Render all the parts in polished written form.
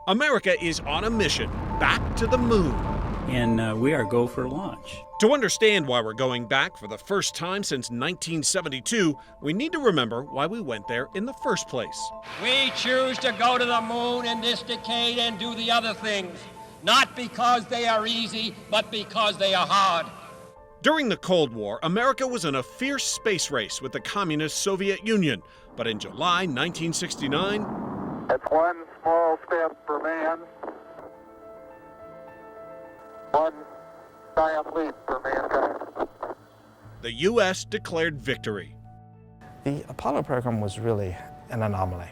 America is on a mission back to the moon. And we are go for launch. To understand why we're going back for the first time since 1972, we need to remember why we went there in the first place. We choose to go to the moon in this decade and do the other things, not because they are easy, but because they are hard. During the Cold War, America was in a fierce space race with the communist Soviet Union. But in July 1969, it's one small step for man, one giant leap for mankind. the U.S. declared victory. The Apollo program was really an anomaly.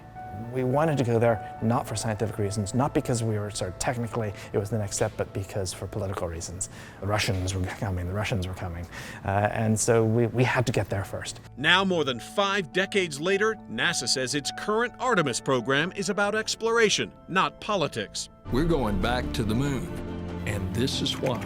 We wanted to go there not for scientific reasons, not because we were technically it was the next step, but because for political reasons. The Russians were coming, and so we had to get there first. Now, more than 5 decades later, NASA says its current Artemis program is about exploration, not politics. We're going back to the moon, and this is why.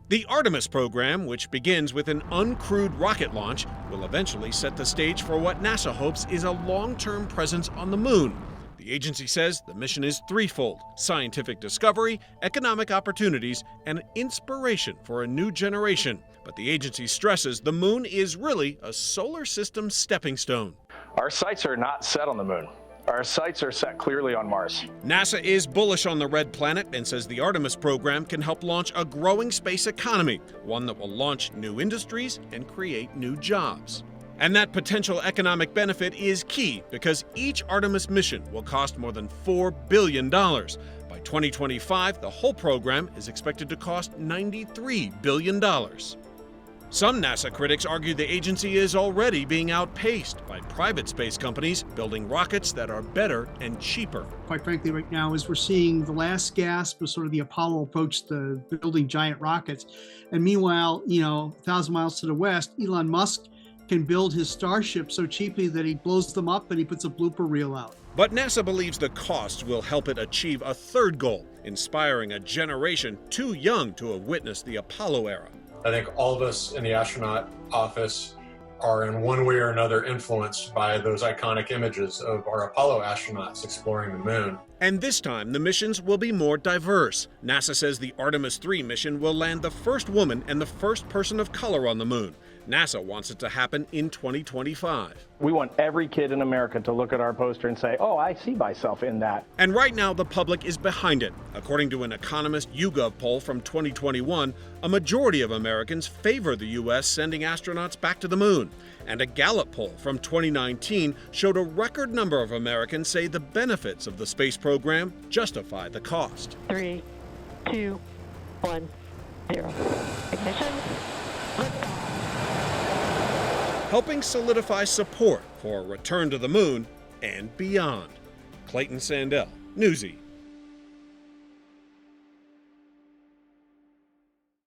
The Artemis program, which begins with an uncrewed rocket launch, will eventually set the stage for what NASA hopes is a long-term presence on the moon. The agency says the mission is threefold: scientific discovery, economic opportunities, and inspiration for a new generation. But the agency stresses the moon is really a solar system stepping stone. Our sights are not set on the moon. Our sights are set clearly on Mars. NASA is bullish on the red planet and says the Artemis program can help launch a growing space economy, one that will launch new industries and create new jobs. And that potential economic benefit is key because each Artemis mission will cost more than $4 billion. By 2025, the whole program is expected to cost $93 billion. Some NASA critics argue the agency is already being outpaced by private space companies building rockets that are better and cheaper. Quite frankly, right now, as we're seeing the last gasp of sort of the Apollo approach to building giant rockets. And meanwhile, 1,000 miles to the west, Elon Musk can build his Starship so cheaply that he blows them up and he puts a blooper reel out. But NASA believes the costs will help it achieve a third goal, inspiring a generation too young to have witnessed the Apollo era. I think all of us in the astronaut office are in one way or another influenced by those iconic images of our Apollo astronauts exploring the moon. And this time, the missions will be more diverse. NASA says the Artemis 3 mission will land the first woman and the first person of color on the moon. NASA wants it to happen in 2025. We want every kid in America to look at our poster and say, oh, I see myself in that. And right now, the public is behind it. According to an Economist YouGov poll from 2021, a majority of Americans favor the U.S. sending astronauts back to the moon. And a Gallup poll from 2019 showed a record number of Americans say the benefits of the space program justify the cost. 3, 2, 1, 0. Ignition. Liftoff. Helping solidify support for a return to the moon and beyond. Clayton Sandell, Newsy.